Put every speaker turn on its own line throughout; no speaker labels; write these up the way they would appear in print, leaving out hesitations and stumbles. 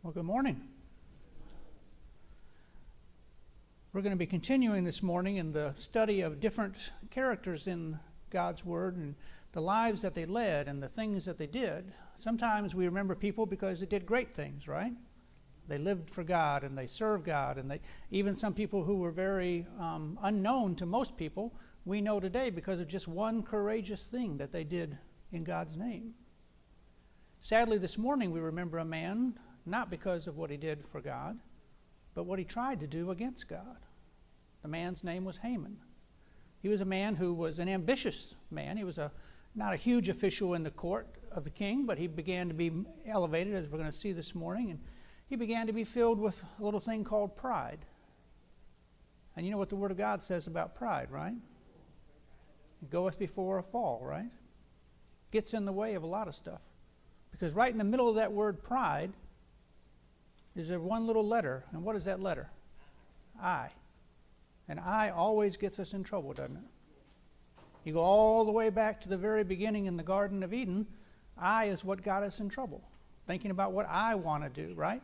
Well, good morning. We're going to be continuing this morning in the study of different characters in God's Word and the lives that they led and the things that they did. Sometimes we remember people because they did great things, right? They lived for God and they served God, and even some people who were very unknown to most people, we know today because of just one courageous thing that they did in God's name. Sadly, this morning we remember a man, not because of what he did for God, but what he tried to do against God. The man's name was Haman. He was a man who was an ambitious man. He was not a huge official in the court of the king, but he began to be elevated, as we're going to see this morning, and he began to be filled with a little thing called pride. And you know what the Word of God says about pride, right? It goeth before a fall, right? Gets in the way of a lot of stuff. Because right in the middle of that word pride is there one little letter. And what is that letter? I. And I always gets us in trouble, doesn't it? You go all the way back to the very beginning in the Garden of Eden. I is what got us in trouble. Thinking about what I want to do, right?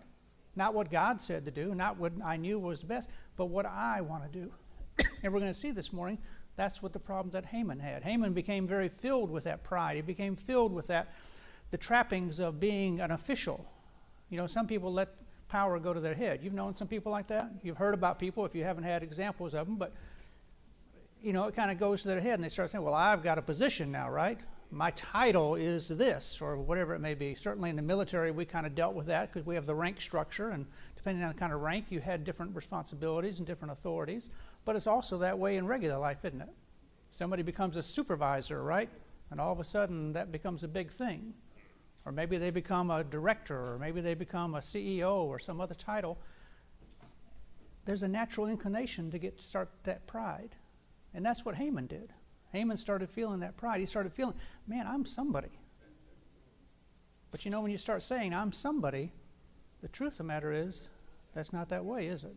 Not what God said to do, not what I knew was the best, but what I want to do. And we're going to see this morning, that's what the problem that Haman had. Haman became very filled with that pride. He became filled with the trappings of being an official. You know, some people let power go to their head. You've known some people like that? You've heard about people, if you haven't had examples of them, but, you know, it kind of goes to their head and they start saying, well, I've got a position now, right? My title is this, or whatever it may be. Certainly in the military, we kind of dealt with that because we have the rank structure, and depending on the kind of rank, you had different responsibilities and different authorities. But it's also that way in regular life, isn't it? Somebody becomes a supervisor, right? And all of a sudden, that becomes a big thing. Or maybe they become a director, or maybe they become a CEO or some other title. There's a natural inclination to start that pride. And that's what Haman did. Haman started feeling that pride. He started feeling, man, I'm somebody. But you know, when you start saying, I'm somebody, the truth of the matter is, that's not that way, is it?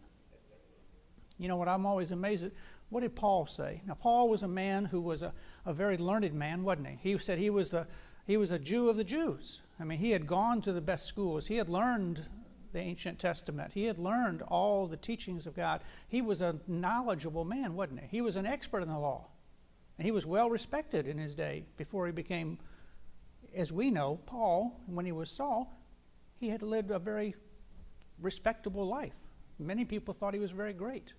You know what I'm always amazed at? What did Paul say? Now, Paul was a man who was a very learned man, wasn't he? He said he was a Jew of the Jews. I mean, he had gone to the best schools. He had learned the Ancient Testament. He had learned all the teachings of God. He was a knowledgeable man, wasn't he? He was an expert in the law. And he was well respected in his day before he became, as we know, Paul. When he was Saul, he had lived a very respectable life. Many people thought he was very great.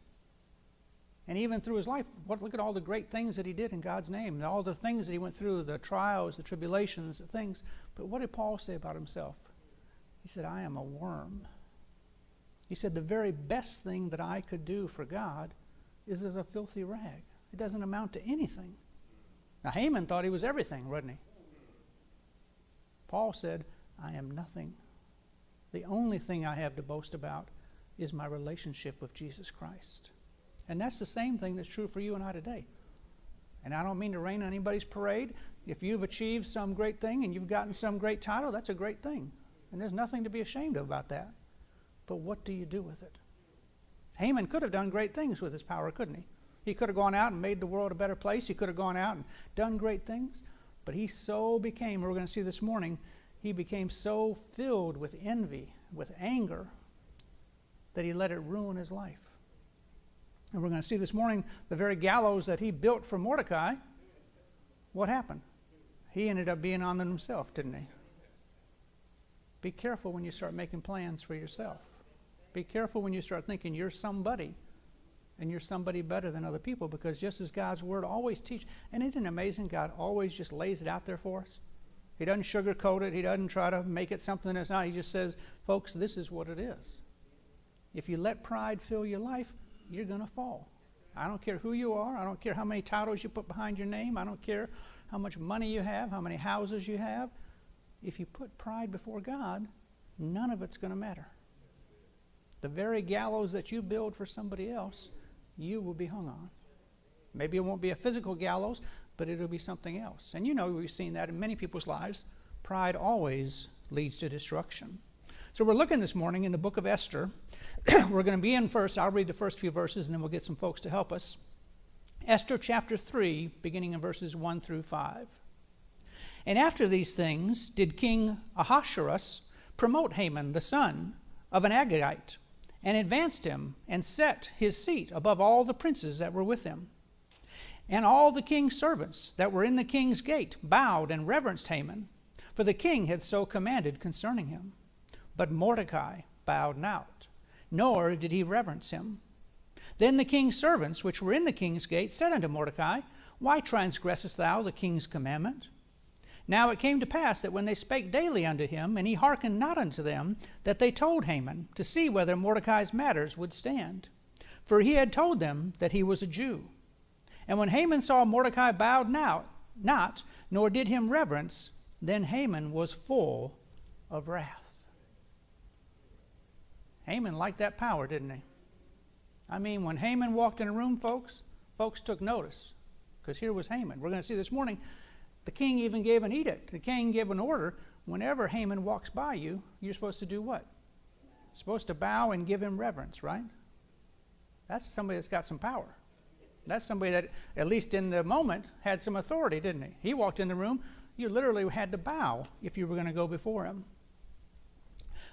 And even through his life, look at all the great things that he did in God's name, and all the things that he went through, the trials, the tribulations, the things. But what did Paul say about himself? He said, I am a worm. He said, the very best thing that I could do for God is as a filthy rag. It doesn't amount to anything. Now, Haman thought he was everything, wasn't he? Paul said, I am nothing. The only thing I have to boast about is my relationship with Jesus Christ. And that's the same thing that's true for you and I today. And I don't mean to rain on anybody's parade. If you've achieved some great thing and you've gotten some great title, that's a great thing. And there's nothing to be ashamed of about that. But what do you do with it? Haman could have done great things with his power, couldn't he? He could have gone out and made the world a better place. He could have gone out and done great things. But he so became, we're going to see this morning, he became so filled with envy, with anger, that he let it ruin his life. And we're going to see this morning the very gallows that he built for Mordecai. What happened? He ended up being on them himself, didn't he? Be careful when you start making plans for yourself. Be careful when you start thinking you're somebody and you're somebody better than other people, because just as God's Word always teaches, and isn't it amazing? God always just lays it out there for us. He doesn't sugarcoat it. He doesn't try to make it something that's not. He just says, folks, this is what it is. If you let pride fill your life, you're going to fall. I don't care who you are. I don't care how many titles you put behind your name. I don't care how much money you have, how many houses you have. If you put pride before God, none of it's going to matter. The very gallows that you build for somebody else, you will be hung on. Maybe it won't be a physical gallows, but it'll be something else. And you know, we've seen that in many people's lives. Pride always leads to destruction. So we're looking this morning in the book of Esther. We're going to be in first. I'll read the first few verses, and then we'll get some folks to help us. Esther chapter 3, beginning in verses 1 through 5. And after these things did King Ahasuerus promote Haman the son of an Agagite, and advanced him, and set his seat above all the princes that were with him. And all the king's servants that were in the king's gate bowed and reverenced Haman, for the king had so commanded concerning him. But Mordecai bowed not, nor did he reverence him. Then the king's servants which were in the king's gate said unto Mordecai, Why transgressest thou the king's commandment? Now it came to pass that when they spake daily unto him, and he hearkened not unto them, that they told Haman, to see whether Mordecai's matters would stand. For he had told them that he was a Jew. And when Haman saw Mordecai bowed not, nor did him reverence, then Haman was full of wrath. Haman liked that power, didn't he? I mean, when Haman walked in a room, folks took notice. Because here was Haman. We're going to see this morning, the king even gave an edict. The king gave an order. Whenever Haman walks by you, you're supposed to do what? You're supposed to bow and give him reverence, right? That's somebody that's got some power. That's somebody that, at least in the moment, had some authority, didn't he? He walked in the room. You literally had to bow if you were going to go before him.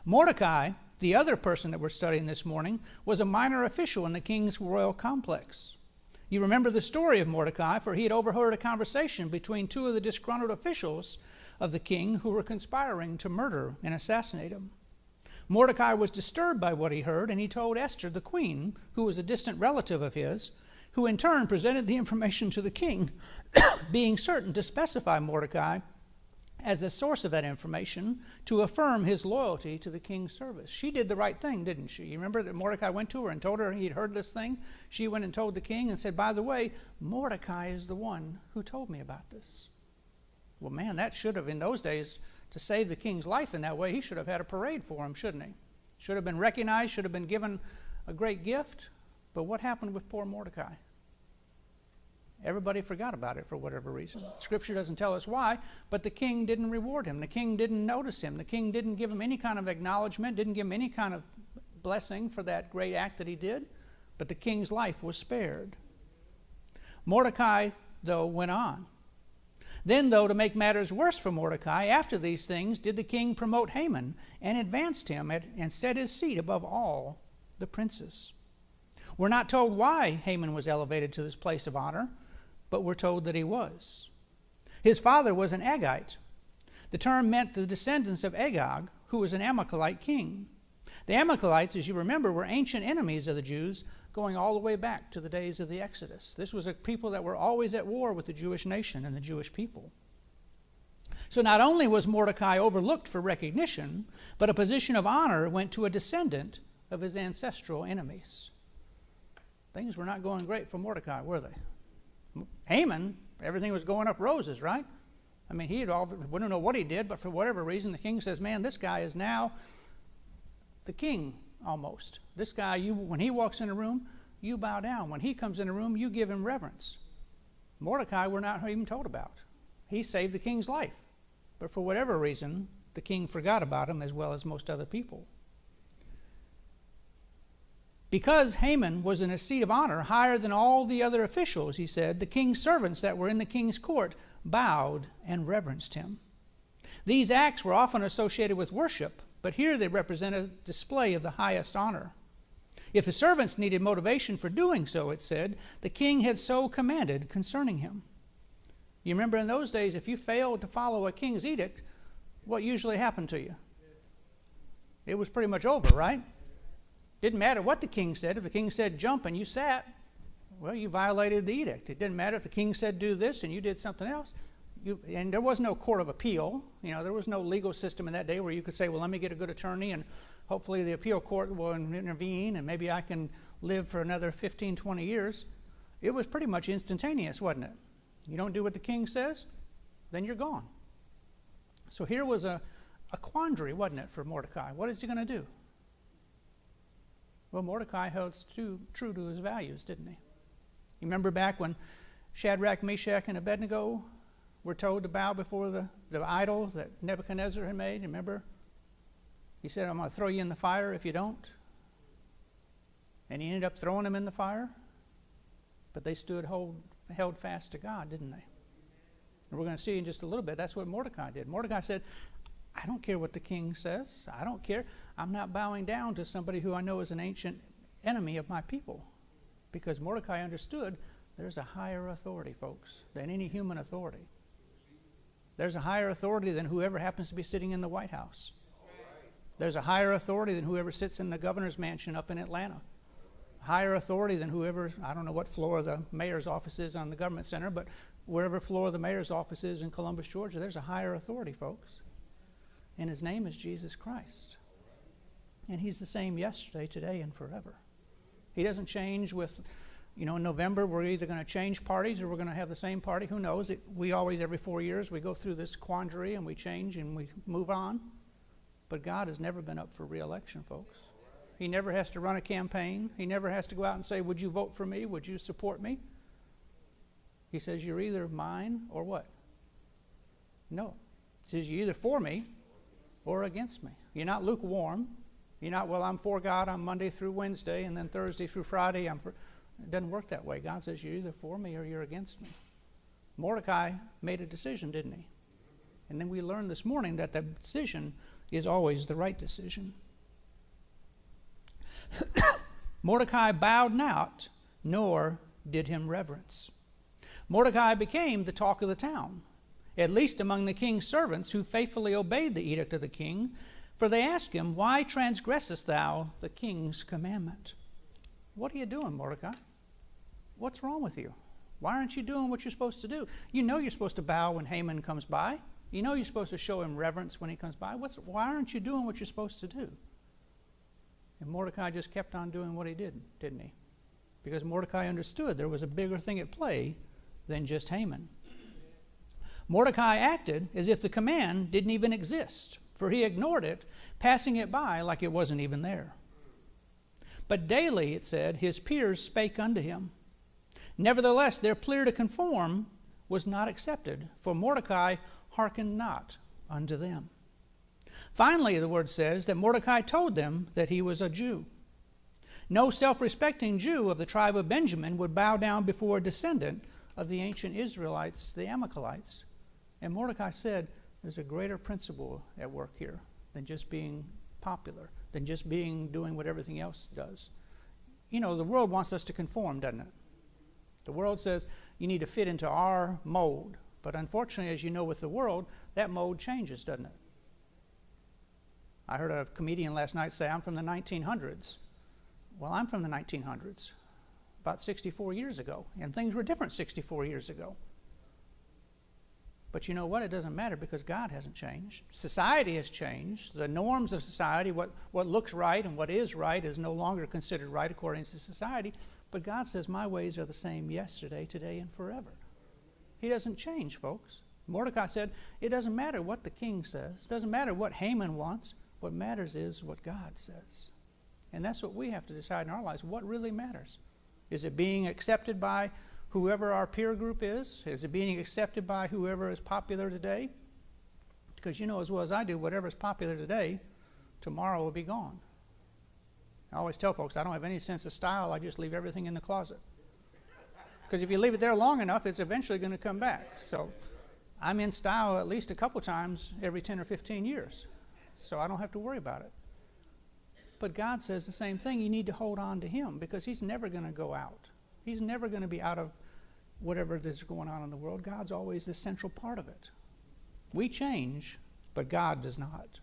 Mordecai, the other person that we're studying this morning, was a minor official in the king's royal complex. You remember the story of Mordecai, for he had overheard a conversation between two of the disgruntled officials of the king who were conspiring to murder and assassinate him. Mordecai was disturbed by what he heard, and he told Esther, the queen, who was a distant relative of his, who in turn presented the information to the king, being certain to specify Mordecai as the source of that information to affirm his loyalty to the king's service. She did the right thing, didn't she? You remember that Mordecai went to her and told her he'd heard this thing? She went and told the king and said, by the way, Mordecai is the one who told me about this. Well, man, that should have, in those days, to save the king's life in that way, he should have had a parade for him, shouldn't he? Should have been recognized, should have been given a great gift. But what happened with poor Mordecai? Everybody forgot about it for whatever reason. Scripture doesn't tell us why, but the king didn't reward him. The king didn't notice him. The king didn't give him any kind of acknowledgement, didn't give him any kind of blessing for that great act that he did. But the king's life was spared. Mordecai, though, went on. Then, though, to make matters worse for Mordecai, after these things did the king promote Haman and advanced him and set his seat above all the princes. We're not told why Haman was elevated to this place of honor, but we're told that he was. His father was an Agagite. The term meant the descendants of Agag, who was an Amalekite king. The Amalekites, as you remember, were ancient enemies of the Jews, going all the way back to the days of the Exodus. This was a people that were always at war with the Jewish nation and the Jewish people. So not only was Mordecai overlooked for recognition, but a position of honor went to a descendant of his ancestral enemies. Things were not going great for Mordecai, were they? Haman, everything was going up roses, right? I mean, we don't know what he did, but for whatever reason, the king says, man, this guy is now the king almost. This guy, when he walks in a room, you bow down. When he comes in a room, you give him reverence. Mordecai, we're not even told about. He saved the king's life. But for whatever reason, the king forgot about him as well as most other people. Because Haman was in a seat of honor higher than all the other officials, he said, the king's servants that were in the king's court bowed and reverenced him. These acts were often associated with worship, but here they represent a display of the highest honor. If the servants needed motivation for doing so, it said, the king had so commanded concerning him. You remember in those days, if you failed to follow a king's edict, what usually happened to you? It was pretty much over, right? Didn't matter what the king said. If the king said jump and you sat, well, you violated the edict. It didn't matter if the king said do this and you did something else. And there was no court of appeal. There was no legal system in that day where you could say, well, let me get a good attorney and hopefully the appeal court will intervene and maybe I can live for another 15, 20 years. It was pretty much instantaneous, wasn't it? You don't do what the king says, then you're gone. So here was a quandary, wasn't it, for Mordecai? What is he going to do? Well, Mordecai held true to his values, didn't he? You remember back when Shadrach, Meshach, and Abednego were told to bow before the idol that Nebuchadnezzar had made? Remember? He said, I'm going to throw you in the fire if you don't. And he ended up throwing them in the fire. But they held fast to God, didn't they? And we're going to see in just a little bit, that's what Mordecai did. Mordecai said, I don't care what the king says. I don't care. I'm not bowing down to somebody who I know is an ancient enemy of my people. Because Mordecai understood there's a higher authority, folks, than any human authority. There's a higher authority than whoever happens to be sitting in the White House. There's a higher authority than whoever sits in the governor's mansion up in Atlanta. Higher authority than whoever, I don't know what floor the mayor's office is on the government center, but wherever floor the mayor's office is in Columbus, Georgia, there's a higher authority, folks. And his name is Jesus Christ. And he's the same yesterday, today, and forever. He doesn't change with, in November we're either going to change parties or we're going to have the same party. Who knows? We always, every 4 years, we go through this quandary and we change and we move on. But God has never been up for re-election, folks. He never has to run a campaign. He never has to go out and say, would you vote for me? Would you support me? He says, you're either mine or what? No. He says, you're either for me or against me. You're not lukewarm. You're not, well, I'm for God on Monday through Wednesday, and then Thursday through Friday. It doesn't work that way. God says, you're either for me or you're against me. Mordecai made a decision, didn't he? And then we learned this morning that the decision is always the right decision. Mordecai bowed not, nor did him reverence. Mordecai became the talk of the town, at least among the king's servants who faithfully obeyed the edict of the king, for they asked him, why transgressest thou the king's commandment? What are you doing, Mordecai? What's wrong with you? Why aren't you doing what you're supposed to do? You know you're supposed to bow when Haman comes by. You know you're supposed to show him reverence when he comes by. Why aren't you doing what you're supposed to do? And Mordecai just kept on doing what he did, didn't he? Because Mordecai understood there was a bigger thing at play than just Haman. Mordecai acted as if the command didn't even exist, for he ignored it, passing it by like it wasn't even there. But daily, it said, his peers spake unto him. Nevertheless, their plea to conform was not accepted, for Mordecai hearkened not unto them. Finally, the word says that Mordecai told them that he was a Jew. No self-respecting Jew of the tribe of Benjamin would bow down before a descendant of the ancient Israelites, the Amalekites. And Mordecai said, there's a greater principle at work here than just being popular, than just doing what everything else does. The world wants us to conform, doesn't it? The world says you need to fit into our mold. But unfortunately, as you know with the world, that mold changes, doesn't it? I heard a comedian last night say, I'm from the 1900s. Well, I'm from the 1900s, about 64 years ago. And things were different 64 years ago. But you know what? It doesn't matter because God hasn't changed. Society has changed. The norms of society, what looks right and what is right is no longer considered right according to society. But God says, my ways are the same yesterday, today, and forever. He doesn't change, folks. Mordecai said, it doesn't matter what the king says. It doesn't matter what Haman wants. What matters is what God says. And that's what we have to decide in our lives. What really matters? Is it being accepted by whoever our peer group is? Is it being accepted by whoever is popular today? Because you know as well as I do, whatever is popular today, tomorrow will be gone. I always tell folks, I don't have any sense of style. I just leave everything in the closet. Because if you leave it there long enough, it's eventually going to come back. So I'm in style at least a couple times every 10 or 15 years. So I don't have to worry about it. But God says the same thing. You need to hold on to him because he's never going to go out. He's never going to be out of whatever is going on in the world. God's always the central part of it. We change, but God does not.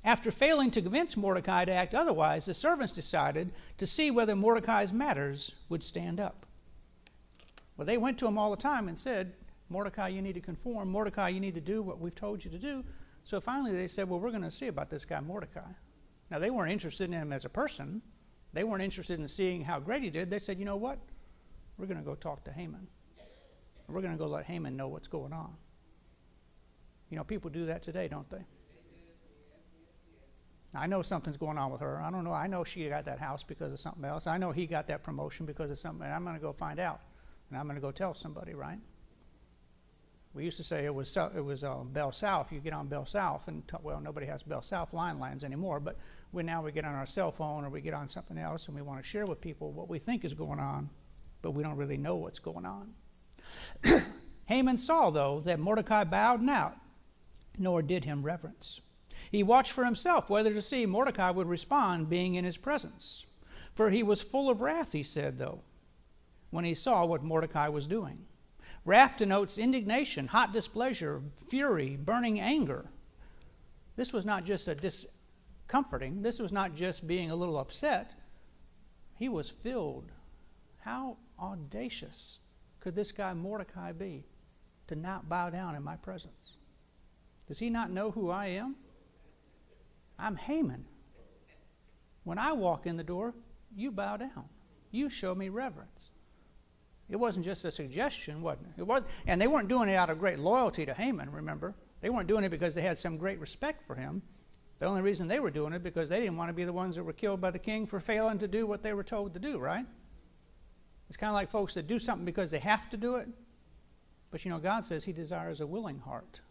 After failing to convince Mordecai to act otherwise, the servants decided to see whether Mordecai's matters would stand up. Well, they went to him all the time and said, Mordecai, you need to conform. Mordecai, you need to do what we've told you to do. So finally they said, well, we're going to see about this guy Mordecai. Now, they weren't interested in him as a person. They weren't interested in seeing how great he did. They said, you know what? We're going to go talk to Haman. We're going to go let Haman know what's going on. People do that today, don't they? I know something's going on with her. I don't know. I know she got that house because of something else. I know he got that promotion because of something. And I'm going to go find out. And I'm going to go tell somebody, right? We used to say it was Bell South. You get on Bell South, and well, nobody has Bell South lines anymore. But now we get on our cell phone or we get on something else, and we want to share with people what we think is going on, but we don't really know what's going on. Haman saw, though, that Mordecai bowed not, nor did him reverence. He watched for himself whether to see Mordecai would respond, being in his presence. For he was full of wrath, he said, though, when he saw what Mordecai was doing. Wrath denotes indignation, hot displeasure, fury, burning anger. This was not just a discomforting. This was not just being a little upset. He was filled. How audacious could this guy Mordecai be to not bow down in my presence? Does he not know who I am? I'm Haman. When I walk in the door, you bow down. You show me reverence. It wasn't just a suggestion, wasn't it? It was, and they weren't doing it out of great loyalty to Haman, remember? They weren't doing it because they had some great respect for him. The only reason they were doing it because they didn't want to be the ones that were killed by the king for failing to do what they were told to do, right? It's kind of like folks that do something because they have to do it. But you know, God says he desires a willing heart.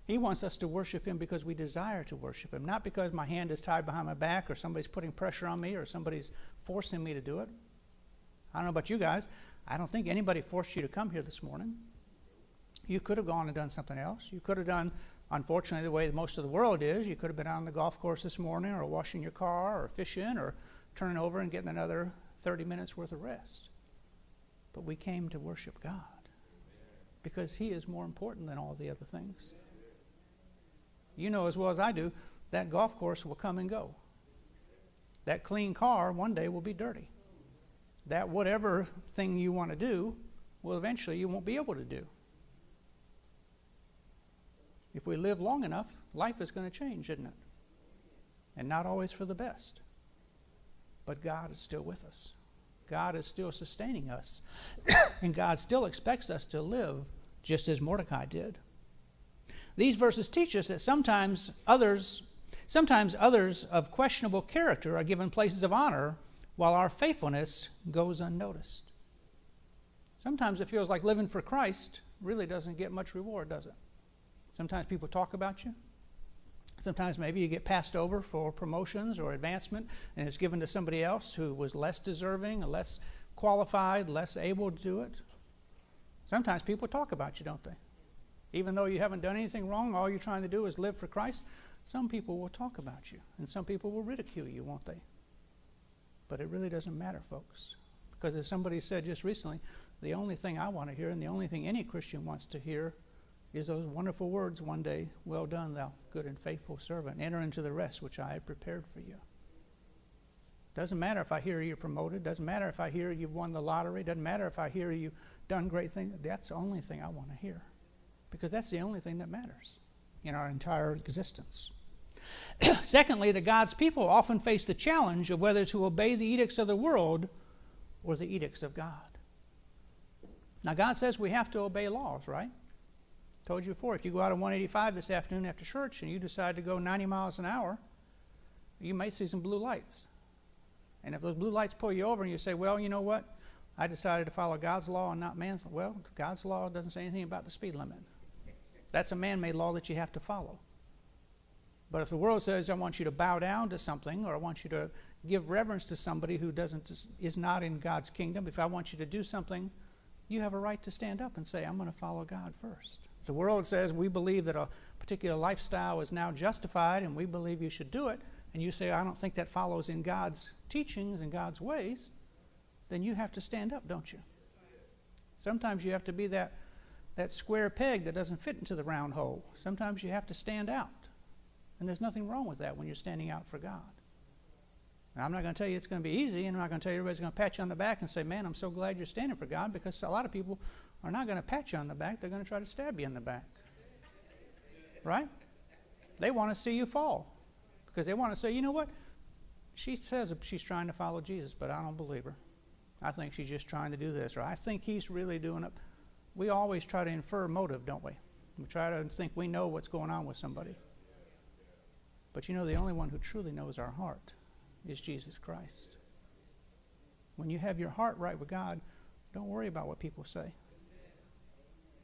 He wants us to worship him because we desire to worship him, not because my hand is tied behind my back or somebody's putting pressure on me or somebody's forcing me to do it. I don't know about you guys. I don't think anybody forced you to come here this morning. You could have gone and done something else. You could have done, unfortunately, the way most of the world is. You could have been out on the golf course this morning or washing your car or fishing or turning over and getting another 30 minutes worth of rest. But we came to worship God because he is more important than all the other things. You know as well as I do, that golf course will come and go. That clean car one day will be dirty. That whatever thing you want to do, well, eventually you won't be able to do. If we live long enough, life is going to change, isn't it? And not always for the best. But God is still with us. God is still sustaining us. And God still expects us to live just as Mordecai did. These verses teach us that sometimes others of questionable character are given places of honor while our faithfulness goes unnoticed. Sometimes it feels like living for Christ really doesn't get much reward, does it? Sometimes people talk about you. Sometimes maybe you get passed over for promotions or advancement and it's given to somebody else who was less deserving, less qualified, less able to do it. Sometimes people talk about you, don't they? Even though you haven't done anything wrong, all you're trying to do is live for Christ, some people will talk about you and some people will ridicule you, won't they? But it really doesn't matter, folks. Because as somebody said just recently, the only thing I want to hear and the only thing any Christian wants to hear is those wonderful words one day, well done, thou good and faithful servant. Enter into the rest which I had prepared for you. Doesn't matter if I hear you're promoted. Doesn't matter if I hear you've won the lottery. Doesn't matter if I hear you've done great things. That's the only thing I want to hear. Because that's the only thing that matters in our entire existence. Secondly, that God's people often face the challenge of whether to obey the edicts of the world or the edicts of God. Now, God says we have to obey laws, right? Told you before, if you go out on 185 this afternoon after church and you decide to go 90 miles an hour, you may see some blue lights. And if those blue lights pull you over and you say, well, you know what? I decided to follow God's law and not man's law. Well, God's law doesn't say anything about the speed limit. That's a man-made law that you have to follow. But if the world says, I want you to bow down to something, or I want you to give reverence to somebody who is not in God's kingdom, if I want you to do something, you have a right to stand up and say, I'm going to follow God first. If the world says we believe that a particular lifestyle is now justified and we believe you should do it, and you say, I don't think that follows in God's teachings and God's ways, then you have to stand up, don't you? Sometimes you have to be that square peg that doesn't fit into the round hole. Sometimes you have to stand out. And there's nothing wrong with that when you're standing out for God. Now, I'm not going to tell you it's going to be easy, and I'm not going to tell you everybody's going to pat you on the back and say, man, I'm so glad you're standing for God, because a lot of people are not going to pat you on the back. They're going to try to stab you in the back. Right? They want to see you fall because they want to say, you know what? She says she's trying to follow Jesus, but I don't believe her. I think she's just trying to do this, or I think he's really doing it. We always try to infer motive, don't we? We try to think we know what's going on with somebody. But you know, the only one who truly knows our heart is Jesus Christ. When you have your heart right with God, don't worry about what people say.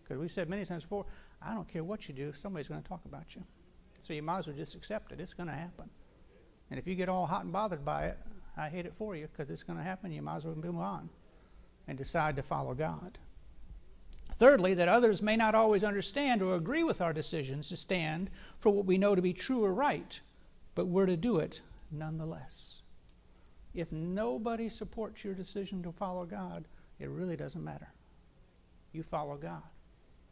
Because we've said many times before, I don't care what you do, somebody's going to talk about you. So you might as well just accept it. It's going to happen. And if you get all hot and bothered by it, I hate it for you, because it's going to happen. You might as well move on and decide to follow God. Thirdly, that others may not always understand or agree with our decisions to stand for what we know to be true or right, but we're to do it nonetheless. If nobody supports your decision to follow God, it really doesn't matter. You follow God.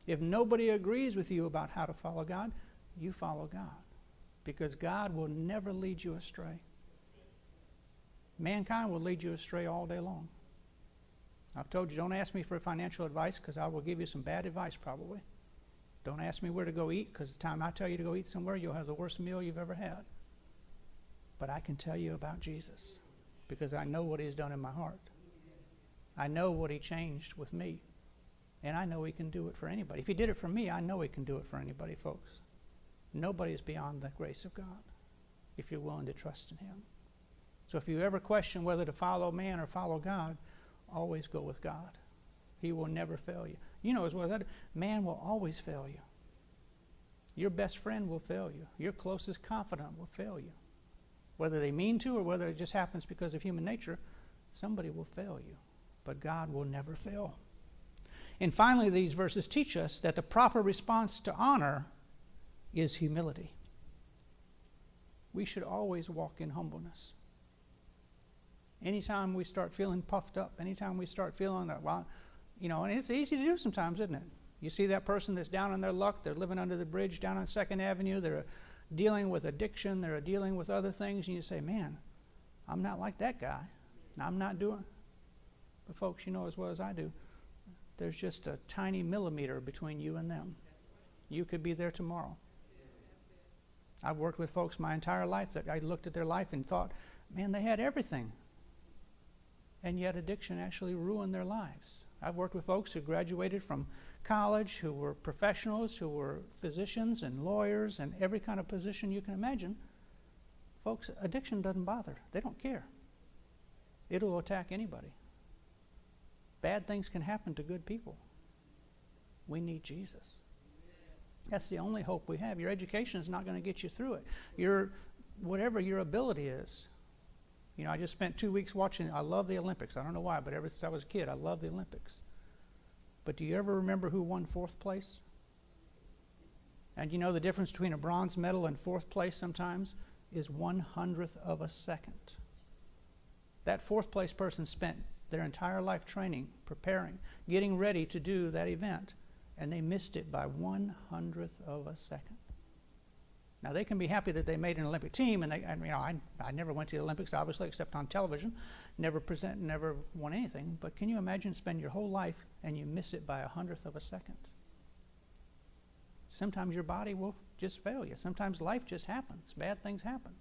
If nobody agrees with you about how to follow God, you follow God. Because God will never lead you astray. Mankind will lead you astray all day long. I've told you, don't ask me for financial advice because I will give you some bad advice probably. Don't ask me where to go eat because the time I tell you to go eat somewhere, you'll have the worst meal you've ever had. But I can tell you about Jesus because I know what He's done in my heart. I know what He changed with me. And I know He can do it for anybody. If He did it for me, I know He can do it for anybody, folks. Nobody is beyond the grace of God if you're willing to trust in Him. So if you ever question whether to follow man or follow God, always go with God. He will never fail you. You know as well as I do, man will always fail you. Your best friend will fail you. Your closest confidant will fail you. Whether they mean to or whether it just happens because of human nature, somebody will fail you. But God will never fail. And finally, these verses teach us that the proper response to honor is humility. We should always walk in humbleness. Anytime we start feeling puffed up, anytime we start feeling that, well, you know, and it's easy to do sometimes, isn't it? You see that person that's down on their luck, they're living under the bridge down on 2nd Avenue, they're dealing with addiction, they're dealing with other things, and you say, man, I'm not like that guy. I'm not doing. But folks, you know as well as I do, there's just a tiny millimeter between you and them. You could be there tomorrow. I've worked with folks my entire life that I looked at their life and thought, man, they had everything. And yet addiction actually ruined their lives. I've worked with folks who graduated from college, who were professionals, who were physicians and lawyers and every kind of position you can imagine. Folks, addiction doesn't bother. They don't care. It'll attack anybody. Bad things can happen to good people. We need Jesus. That's the only hope we have. Your education is not going to get you through it. Whatever your ability is. You know, I just spent 2 weeks watching. I love the Olympics. I don't know why, but ever since I was a kid, I love the Olympics. But do you ever remember who won 4th place? And you know the difference between a bronze medal and 4th place sometimes is 1/100th of a second. That 4th place person spent their entire life training, preparing, getting ready to do that event, and they missed it by 1/100th of a second. Now, they can be happy that they made an Olympic team, and I never went to the Olympics, obviously, except on television, never won anything, but can you imagine spend your whole life and you miss it by 1/100th of a second? Sometimes your body will just fail you. Sometimes life just happens. Bad things happen.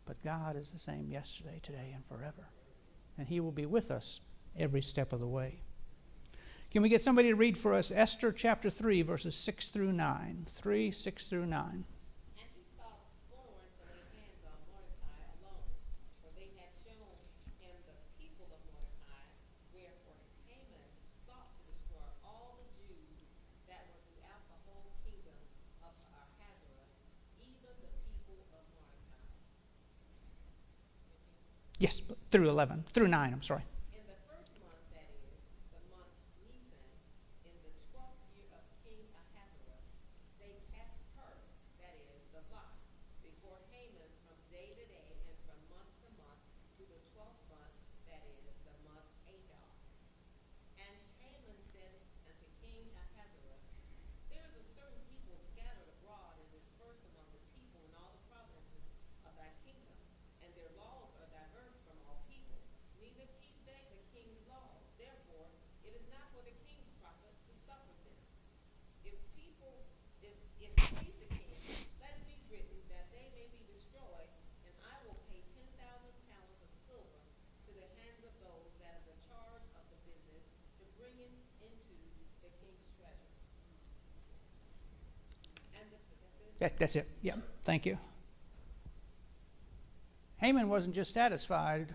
But God is the same yesterday, today, and forever. And He will be with us every step of the way. Can we get somebody to read for us Esther chapter 3, verses 6 through 9? 3, 6 through 9. Yes, through 11, through 9, I'm sorry.
In the first month, that is, the month Nisan, in the 12th year of King Ahasuerus, they cast her, that is, the lot, before Haman from day to day and from month to month to the 12th month, that is, the month Adar. And Haman said unto King Ahasuerus, there is a certain people scattered abroad and dispersed among the people in all the provinces of thy kingdom, and their laws are diverse from all people, neither keep they the king's laws. Therefore, it is not for the king's profit to suffer them. If please the king, let it be written that they may be destroyed, and I will pay 10,000 talents of silver to the hands of those that have the charge of the business to bring it into the king's treasure. And
That's it. Yeah, thank you. Haman wasn't just satisfied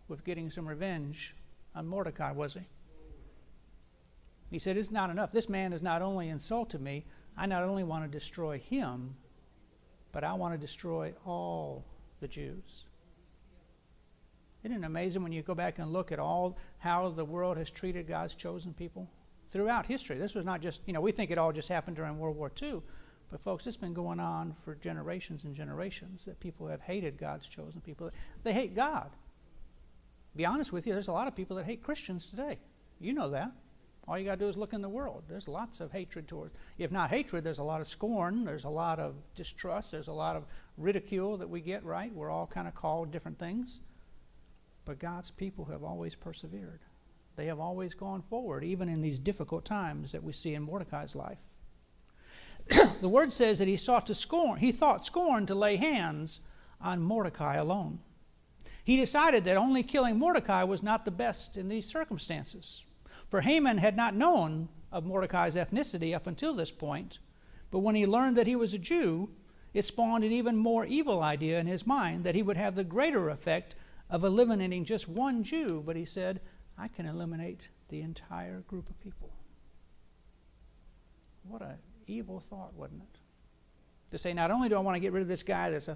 with getting some revenge on Mordecai, was he? He said, it's not enough. This man has not only insulted me, I not only want to destroy him, but I want to destroy all the Jews. Isn't it amazing when you go back and look at all how the world has treated God's chosen people throughout history. This was not just, we think it all just happened during World War II. But folks, it's been going on for generations and generations that people have hated God's chosen people. They hate God. Be honest with you, there's a lot of people that hate Christians today. You know that. All you got to do is look in the world. There's lots of hatred towards, if not hatred, there's a lot of scorn, there's a lot of distrust, there's a lot of ridicule that we get, right? We're all kind of called different things. But God's people have always persevered. They have always gone forward, even in these difficult times that we see in Mordecai's life. The word says that he thought scorn to lay hands on Mordecai alone. He decided that only killing Mordecai was not the best in these circumstances. For Haman had not known of Mordecai's ethnicity up until this point, but when he learned that he was a Jew, it spawned an even more evil idea in his mind that he would have the greater effect of eliminating just one Jew, but he said, I can eliminate the entire group of people. What an evil thought, wasn't it? To say, not only do I want to get rid of this guy that's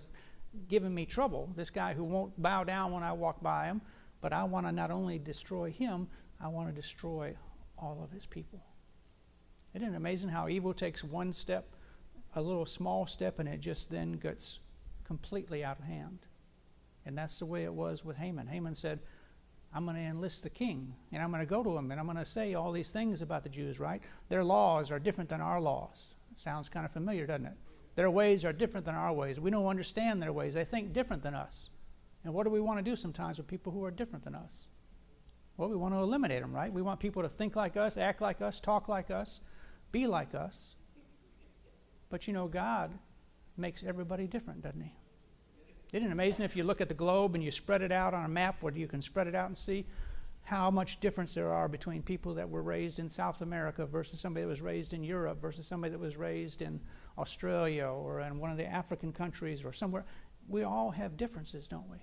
giving me trouble, this guy who won't bow down when I walk by him, but I want to not only destroy him, I want to destroy all of his people. Isn't it amazing how evil takes one step, a little small step, and it just then gets completely out of hand? And that's the way it was with Haman. Haman said, I'm going to enlist the king, and I'm going to go to him, and I'm going to say all these things about the Jews, right? Their laws are different than our laws. It sounds kind of familiar, doesn't it? Their ways are different than our ways. We don't understand their ways. They think different than us. And what do we want to do sometimes with people who are different than us? Well, we want to eliminate them, right? We want people to think like us, act like us, talk like us, be like us. But God makes everybody different, doesn't he? Isn't it amazing if you look at the globe and you spread it out on a map where you can spread it out and see how much difference there are between people that were raised in South America versus somebody that was raised in Europe versus somebody that was raised in Australia or in one of the African countries or somewhere. We all have differences, don't we?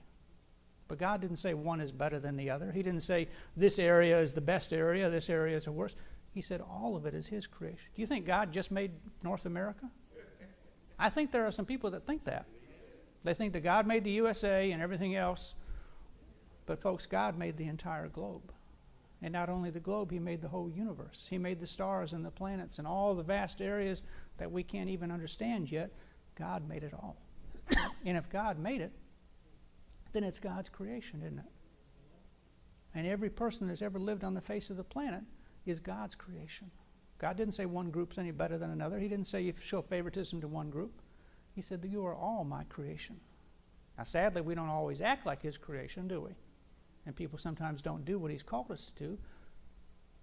But God didn't say one is better than the other. He didn't say this area is the best area, this area is the worst. He said all of it is his creation. Do you think God just made North America? I think there are some people that think that. They think that God made the USA and everything else. But folks, God made the entire globe. And not only the globe, he made the whole universe. He made the stars and the planets and all the vast areas that we can't even understand yet. God made it all. And if God made it, then it's God's creation, isn't it? And every person that's ever lived on the face of the planet is God's creation. God didn't say one group's any better than another. He didn't say you show favoritism to one group. He said that you are all my creation. Now, sadly, we don't always act like his creation, do we? And people sometimes don't do what he's called us to do.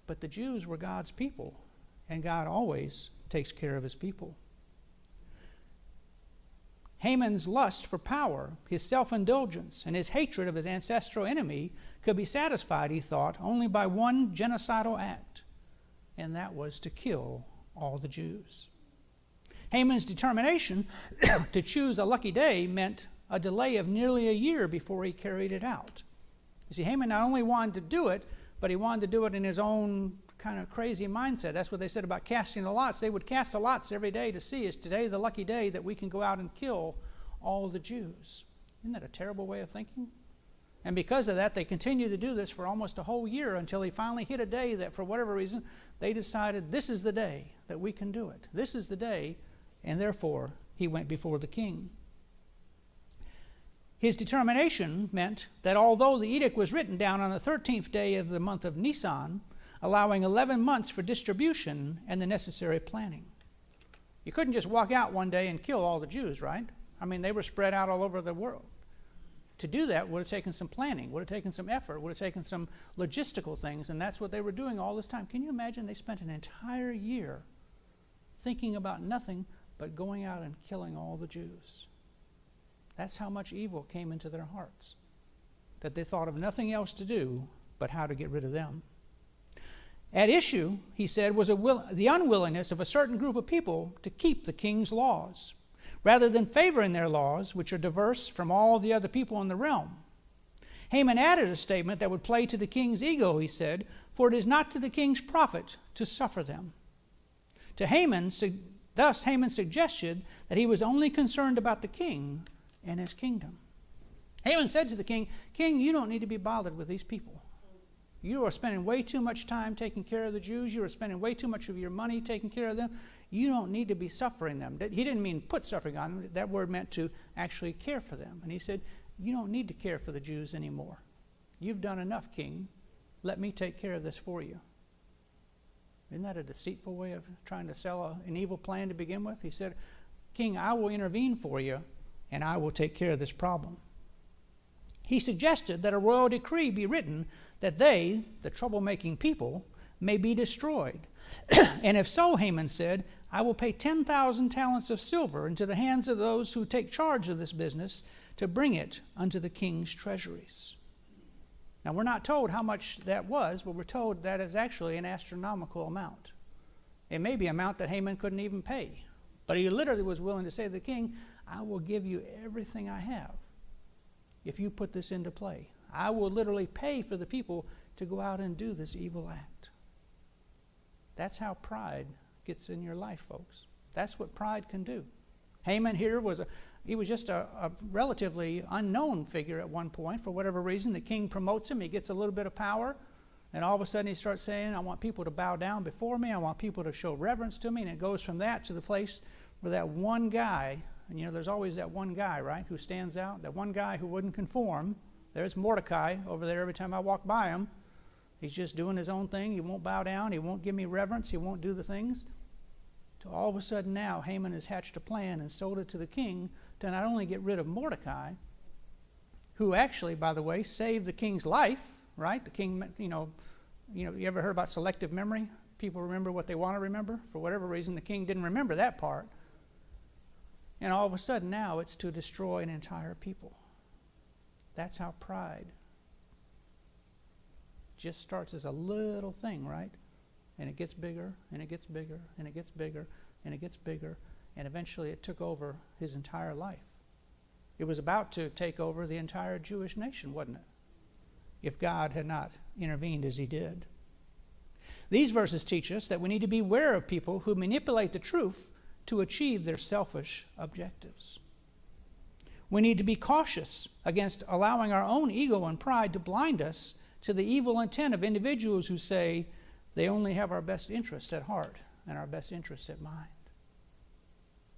But the Jews were God's people, and God always takes care of his people. Haman's lust for power, his self-indulgence, and his hatred of his ancestral enemy could be satisfied, he thought, only by one genocidal act, and that was to kill all the Jews. Haman's determination to choose a lucky day meant a delay of nearly a year before he carried it out. You see, Haman not only wanted to do it, but he wanted to do it in his own kind of crazy mindset. That's what they said about casting the lots. They would cast the lots every day to see, is today the lucky day that we can go out and kill all the Jews? Isn't that a terrible way of thinking? And because of that, they continued to do this for almost a whole year until he finally hit a day that, for whatever reason, they decided this is the day that we can do it. This is the day, and therefore he went before the king. His determination meant that although the edict was written down on the 13th day of the month of Nisan, allowing 11 months for distribution and the necessary planning. You couldn't just walk out one day and kill all the Jews, right? I mean, they were spread out all over the world. To do that would have taken some planning, would have taken some effort, would have taken some logistical things, and that's what they were doing all this time. Can you imagine they spent an entire year thinking about nothing but going out and killing all the Jews? That's how much evil came into their hearts, that they thought of nothing else to do but how to get rid of them. At issue, he said, was the unwillingness of a certain group of people to keep the king's laws, rather than favoring their laws, which are diverse from all the other people in the realm. Haman added a statement that would play to the king's ego, he said, for it is not to the king's profit to suffer them. To Haman, thus Haman suggested that he was only concerned about the king and his kingdom. Haman said to the king, "King, you don't need to be bothered with these people. You are spending way too much time taking care of the Jews. You are spending way too much of your money taking care of them. You don't need to be suffering them. He didn't mean put suffering on them. That word meant to actually care for them. And he said, you don't need to care for the Jews anymore. You've done enough, king. Let me take care of this for you. Isn't that a deceitful way of trying to sell an evil plan to begin with? He said, king, I will intervene for you, and I will take care of this problem. He suggested that a royal decree be written that they, the troublemaking people, may be destroyed. And if so, Haman said, I will pay 10,000 talents of silver into the hands of those who take charge of this business to bring it unto the king's treasuries. Now, we're not told how much that was, but we're told that is actually an astronomical amount. It may be an amount that Haman couldn't even pay. But he literally was willing to say to the king, I will give you everything I have if you put this into play. I will literally pay for the people to go out and do this evil act. That's how pride gets in your life, folks. That's what pride can do. Haman here was just a relatively unknown figure at one point. For whatever reason, the king promotes him. He gets a little bit of power. And all of a sudden he starts saying, I want people to bow down before me. I want people to show reverence to me. And it goes from that to the place where that one guy, and you know, there's always that one guy, right, who stands out. That one guy who wouldn't conform. There's Mordecai over there every time I walk by him. He's just doing his own thing. He won't bow down. He won't give me reverence. He won't do the things. So all of a sudden now, Haman has hatched a plan and sold it to the king to not only get rid of Mordecai, who actually, by the way, saved the king's life, right? The king, you ever heard about selective memory? People remember what they want to remember. For whatever reason, the king didn't remember that part. And all of a sudden now it's to destroy an entire people. That's how pride just starts as a little thing, right? And it gets bigger, and it gets bigger, and it gets bigger, and it gets bigger, and eventually it took over his entire life. It was about to take over the entire Jewish nation, wasn't it? If God had not intervened as he did. These verses teach us that we need to be aware of people who manipulate the truth to achieve their selfish objectives. We need to be cautious against allowing our own ego and pride to blind us to the evil intent of individuals who say they only have our best interests at heart and our best interests at mind.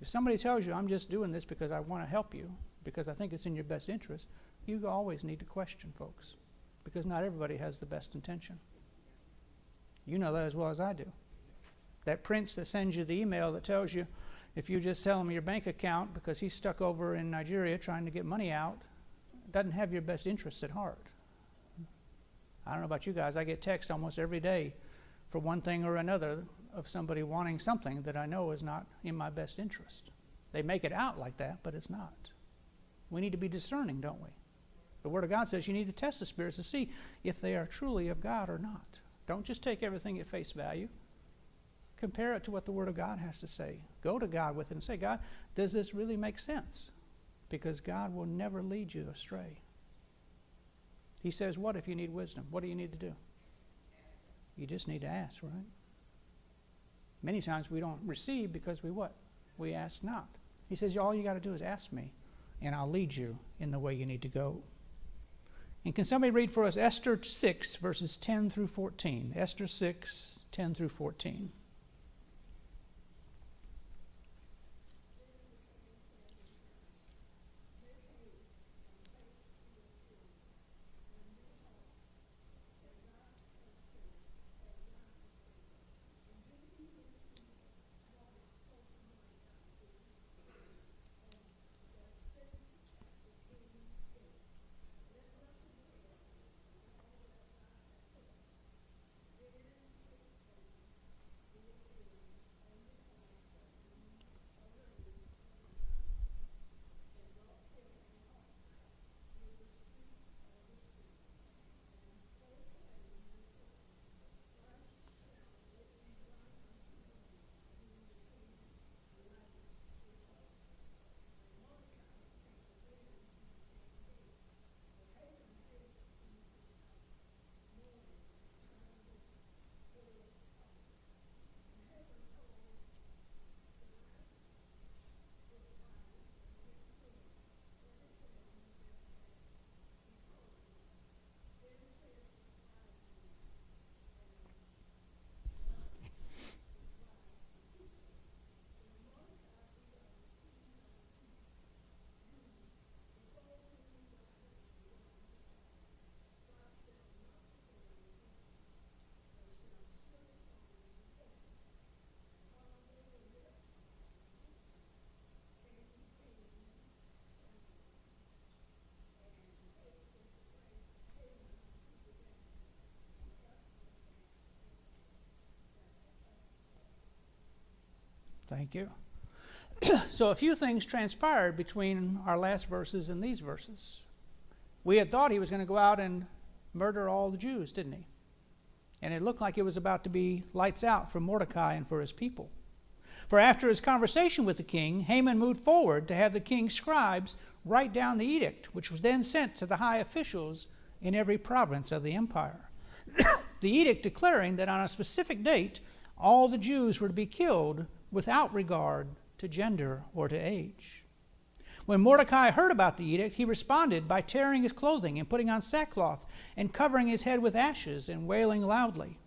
If somebody tells you, I'm just doing this because I want to help you, because I think it's in your best interest, you always need to question, folks, because not everybody has the best intention. You know that as well as I do. That prince that sends you the email that tells you, if you just tell him your bank account because he's stuck over in Nigeria trying to get money out, doesn't have your best interests at heart. I don't know about you guys, I get texts almost every day for one thing or another of somebody wanting something that I know is not in my best interest. They make it out like that, but it's not. We need to be discerning, don't we? The Word of God says you need to test the spirits to see if they are truly of God or not. Don't just take everything at face value. Compare it to what the Word of God has to say. Go to God with it and say, God, does this really make sense? Because God will never lead you astray. He says, what if you need wisdom? What do you need to do? You just need to ask, right? Many times we don't receive because we what? We ask not. He says, all you got to do is ask me, and I'll lead you in the way you need to go. And can somebody read for us Esther 6, verses 10 through 14? Esther 6, 10 through 14. Thank you. So a few things transpired between our last verses and these verses. We had thought he was going to go out and murder all the Jews, didn't he? And it looked like it was about to be lights out for Mordecai and for his people. For after his conversation with the king, Haman moved forward to have the king's scribes write down the edict, which was then sent to the high officials in every province of the empire. The edict declaring that on a specific date, all the Jews were to be killed without regard to gender or to age. When Mordecai heard about the edict, he responded by tearing his clothing and putting on sackcloth and covering his head with ashes and wailing loudly.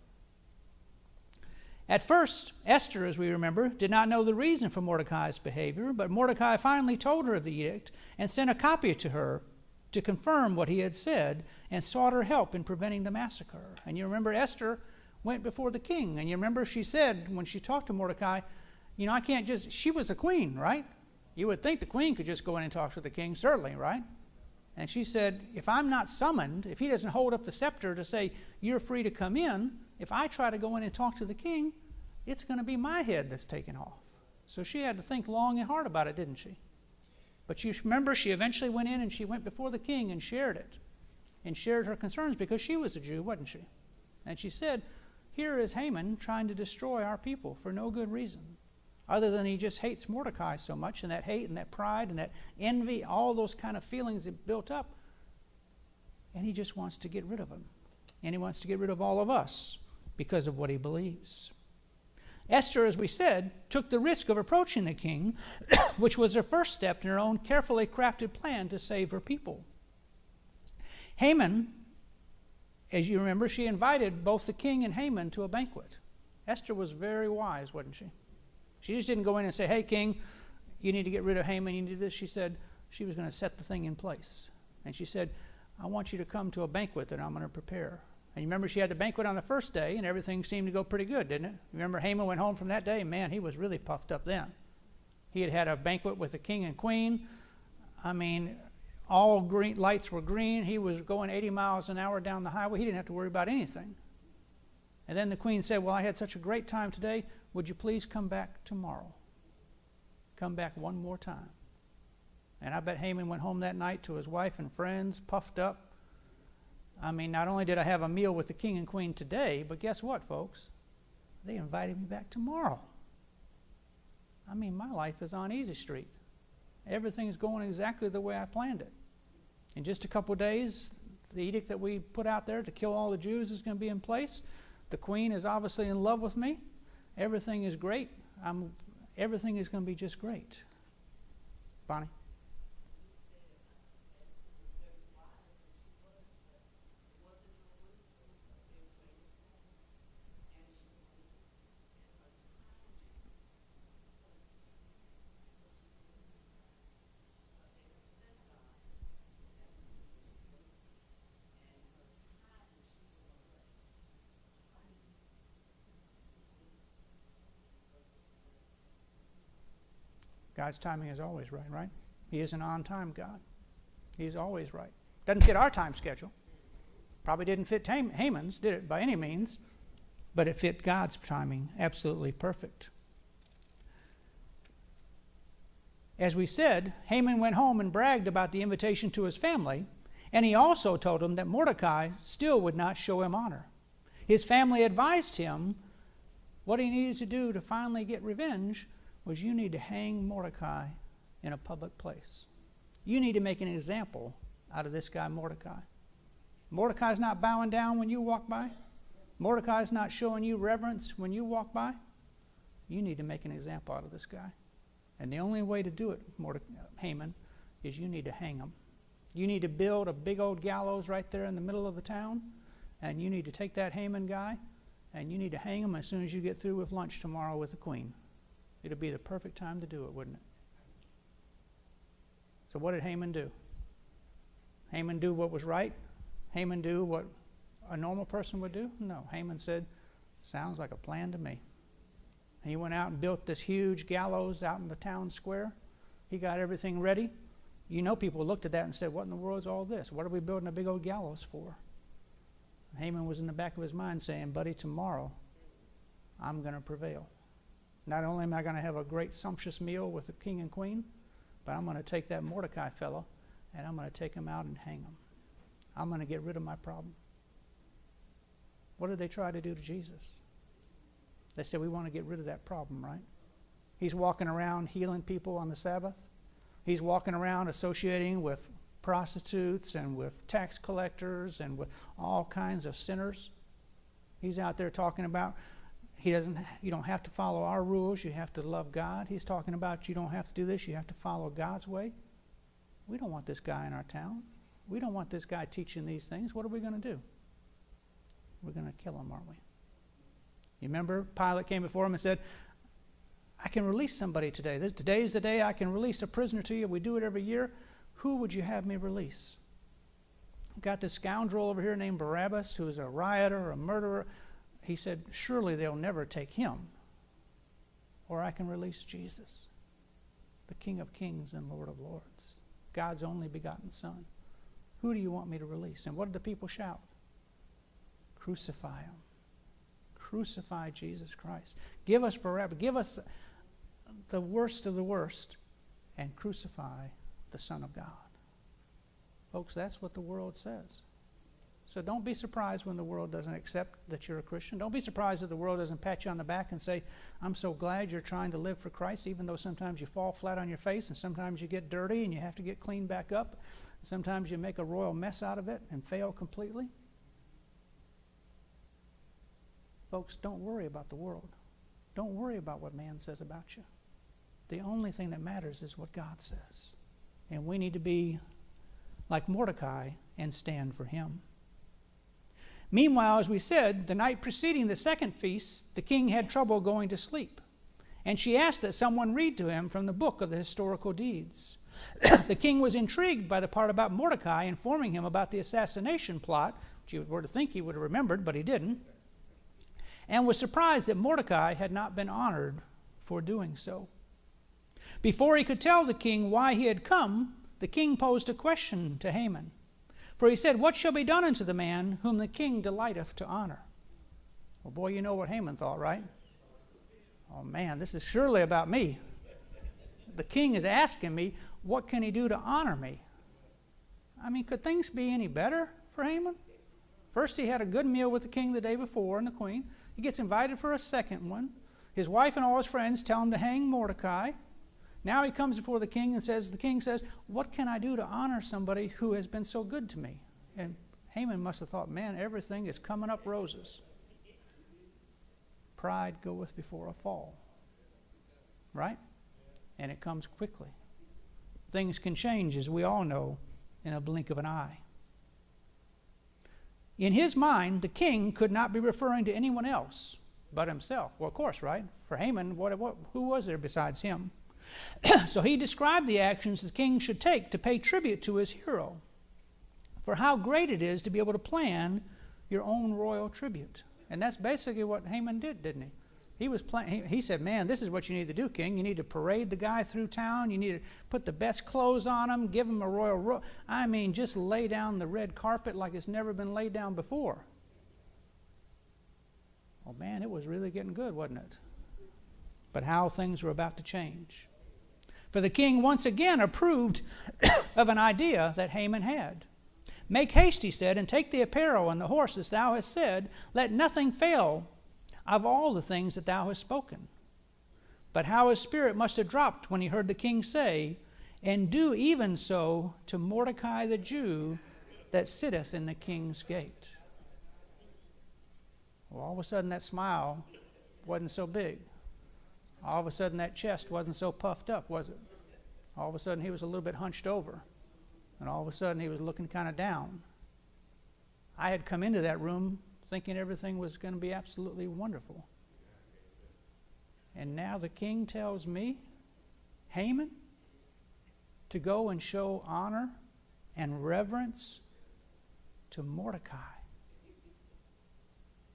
At first, Esther, as we remember, did not know the reason for Mordecai's behavior, but Mordecai finally told her of the edict and sent a copy to her to confirm what he had said and sought her help in preventing the massacre. And you remember Esther went before the king, and you remember she said when she talked to Mordecai, I can't just, she was the queen, right? You would think the queen could just go in and talk to the king, certainly, right? And she said, if I'm not summoned, if he doesn't hold up the scepter to say, you're free to come in, if I try to go in and talk to the king, it's going to be my head that's taken off. So she had to think long and hard about it, didn't she? But you remember she eventually went in and she went before the king and shared it, and shared her concerns because she was a Jew, wasn't she? And she said, here is Haman trying to destroy our people for no good reason, other than he just hates Mordecai so much, and that hate and that pride and that envy, all those kind of feelings that built up, and he just wants to get rid of them. And he wants to get rid of all of us because of what he believes. Esther, as we said, took the risk of approaching the king, which was her first step in her own carefully crafted plan to save her people. Haman, as you remember, she invited both the king and Haman to a banquet. Esther was very wise, wasn't she? She just didn't go in and say, hey, king, you need to get rid of Haman, you need to do this. She said she was going to set the thing in place. And she said, I want you to come to a banquet that I'm going to prepare. And you remember she had the banquet on the first day, and everything seemed to go pretty good, didn't it? You remember Haman went home from that day, man, he was really puffed up then. He had had a banquet with the king and queen. I mean, all green lights were green. He was going 80 miles an hour down the highway. He didn't have to worry about anything. And then the queen said, well, I had such a great time today. Would you please come back tomorrow? Come back one more time. And I bet Haman went home that night to his wife and friends, puffed up. I mean, not only did I have a meal with the king and queen today, but guess what, folks? They invited me back tomorrow. I mean, my life is on easy street. Everything's going exactly the way I planned it. In just a couple of days, the edict that we put out there to kill all the Jews is going to be in place. The queen is obviously in love with me. Everything is great. Everything is going to be just great. Bonnie? God's timing is always right, right? He is an on-time God. He's always right. Doesn't fit our time schedule. Probably didn't fit Haman's, did it, by any means? But it fit God's timing absolutely perfect. As we said, Haman went home and bragged about the invitation to his family, and he also told them that Mordecai still would not show him honor. His family advised him what he needed to do to finally get revenge was you need to hang Mordecai in a public place. You need to make an example out of this guy Mordecai. Mordecai's not bowing down when you walk by. Mordecai's not showing you reverence when you walk by. You need to make an example out of this guy. And the only way to do it, Haman, is you need to hang him. You need to build a big old gallows right there in the middle of the town, and you need to take that Haman guy, and you need to hang him as soon as you get through with lunch tomorrow with the queen. It'll be the perfect time to do it, wouldn't it? So what did Haman do? Haman do what was right? Haman do what a normal person would do? No. Haman said, sounds like a plan to me. And he went out and built this huge gallows out in the town square. He got everything ready. You know, people looked at that and said, what in the world is all this? What are we building a big old gallows for? And Haman was in the back of his mind saying, buddy, tomorrow I'm going to prevail. Not only am I going to have a great sumptuous meal with the king and queen, but I'm going to take that Mordecai fellow and I'm going to take him out and hang him. I'm going to get rid of my problem. What did they try to do to Jesus? They said, we want to get rid of that problem, right? He's walking around healing people on the Sabbath. He's walking around associating with prostitutes and with tax collectors and with all kinds of sinners. He's out there talking about you don't have to follow our rules, you have to love God. He's talking about you don't have to do this, you have to follow God's way. We don't want this guy in our town. We don't want this guy teaching these things. What are we going to do? We're going to kill him, aren't we? You remember Pilate came before him and said, I can release somebody today. Today's the day I can release a prisoner to you. We do it every year. Who would you have me release? I've got this scoundrel over here named Barabbas, who's a rioter, a murderer. He said, surely they'll never take him. Or I can release Jesus, the King of Kings and Lord of Lords, God's only begotten Son. Who do you want me to release? And what did the people shout? Crucify him. Crucify Jesus Christ. Give us Barabbas. Give us the worst of the worst and crucify the Son of God. Folks, that's what the world says. So don't be surprised when the world doesn't accept that you're a Christian. Don't be surprised that the world doesn't pat you on the back and say, I'm so glad you're trying to live for Christ, even though sometimes you fall flat on your face and sometimes you get dirty and you have to get cleaned back up. Sometimes you make a royal mess out of it and fail completely. Folks, don't worry about the world. Don't worry about what man says about you. The only thing that matters is what God says. And we need to be like Mordecai and stand for him. Meanwhile, as we said, the night preceding the second feast, the king had trouble going to sleep. And she asked that someone read to him from the book of the historical deeds. The king was intrigued by the part about Mordecai informing him about the assassination plot, which you were to think he would have remembered, but he didn't, and was surprised that Mordecai had not been honored for doing so. Before he could tell the king why he had come, the king posed a question to Haman. For he said, what shall be done unto the man whom the king delighteth to honor? Well, boy, you know what Haman thought, right? Oh, man, this is surely about me. The king is asking me, what can he do to honor me? I mean, could things be any better for Haman? First, he had a good meal with the king the day before and the queen. He gets invited for a second one. His wife and all his friends tell him to hang Mordecai. Now he comes before the king and says, the king says, what can I do to honor somebody who has been so good to me? And Haman must have thought, man, everything is coming up roses. Pride goeth before a fall. Right? And it comes quickly. Things can change, as we all know, in a blink of an eye. In his mind, the king could not be referring to anyone else but himself. Well, of course, right? For Haman, who was there besides him? So he described the actions the king should take to pay tribute to his hero, for how great it is to be able to plan your own royal tribute. And that's basically what Haman did, didn't he? He said, man, this is what you need to do, king. You need to parade the guy through town. You need to put the best clothes on him, give him a royal I mean, just lay down the red carpet like it's never been laid down before. Oh, man, it was really getting good, wasn't it? But how things were about to change. For the king once again approved of an idea that Haman had. Make haste, he said, and take the apparel and the horses thou hast said. Let nothing fail of all the things that thou hast spoken. But how his spirit must have dropped when he heard the king say, and do even so to Mordecai the Jew that sitteth in the king's gate. Well, all of a sudden that smile wasn't so big. All of a sudden that chest wasn't so puffed up, was it? All of a sudden he was a little bit hunched over. And all of a sudden he was looking kind of down. I had come into that room thinking everything was going to be absolutely wonderful. And now the king tells me, Haman, to go and show honor and reverence to Mordecai.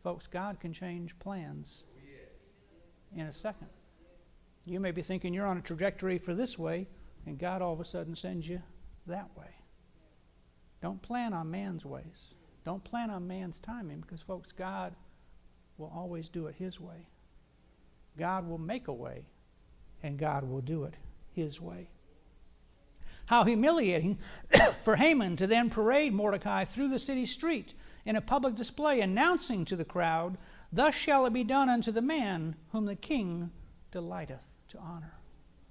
Folks, God can change plans in a second. You may be thinking you're on a trajectory for this way, and God all of a sudden sends you that way. Don't plan on man's ways. Don't plan on man's timing, because, folks, God will always do it his way. God will make a way, and God will do it his way. How humiliating for Haman to then parade Mordecai through the city street in a public display, announcing to the crowd, "Thus shall it be done unto the man whom the king delighteth to honor."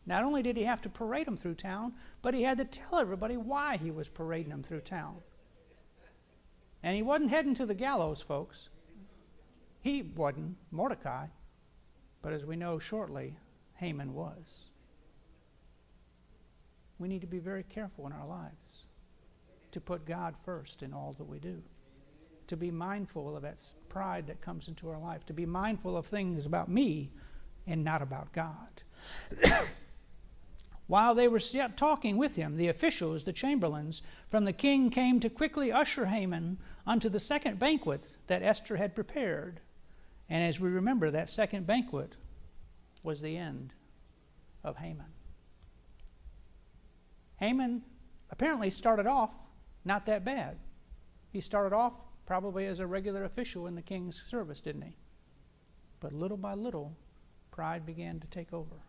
Not only did he have to parade him through town, but he had to tell everybody why he was parading him through town. And he wasn't heading to the gallows, folks. He wasn't, Mordecai, but as we know shortly, Haman was. We need to be very careful in our lives to put God first in all that we do, to be mindful of that pride that comes into our life, to be mindful of things about me and not about God. While they were yet talking with him, the officials, the chamberlains from the king, came to quickly usher Haman unto the second banquet that Esther had prepared. And as we remember, that second banquet was the end of Haman. Haman apparently started off not that bad. He started off probably as a regular official in the king's service, didn't he? But little by little, pride began to take over.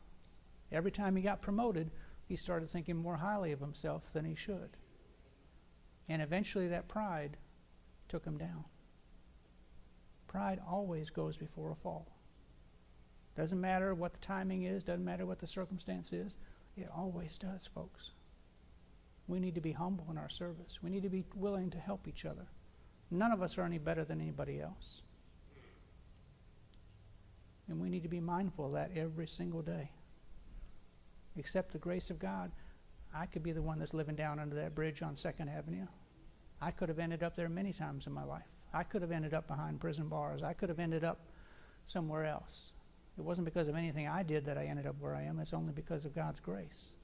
Every time he got promoted, he started thinking more highly of himself than he should. And eventually that pride took him down. Pride always goes before a fall. Doesn't matter what the timing is, doesn't matter what the circumstance is, it always does, folks. We need to be humble in our service. We need to be willing to help each other. None of us are any better than anybody else. And we need to be mindful of that every single day. Except the grace of God, I could be the one that's living down under that bridge on 2nd Avenue. I could have ended up there many times in my life. I could have ended up behind prison bars. I could have ended up somewhere else. It wasn't because of anything I did that I ended up where I am. It's only because of God's grace.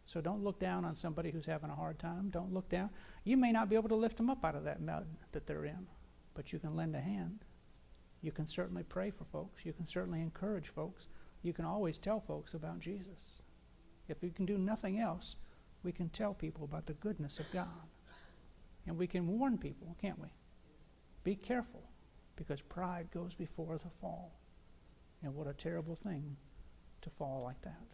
So don't look down on somebody who's having a hard time. Don't look down. You may not be able to lift them up out of that mud that they're in, but you can lend a hand. You can certainly pray for folks. You can certainly encourage folks. You can always tell folks about Jesus. If we can do nothing else, we can tell people about the goodness of God. And we can warn people, can't we? Be careful, because pride goes before the fall. And what a terrible thing to fall like that.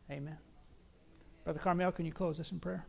Amen. Brother Carmel, can you close us in prayer?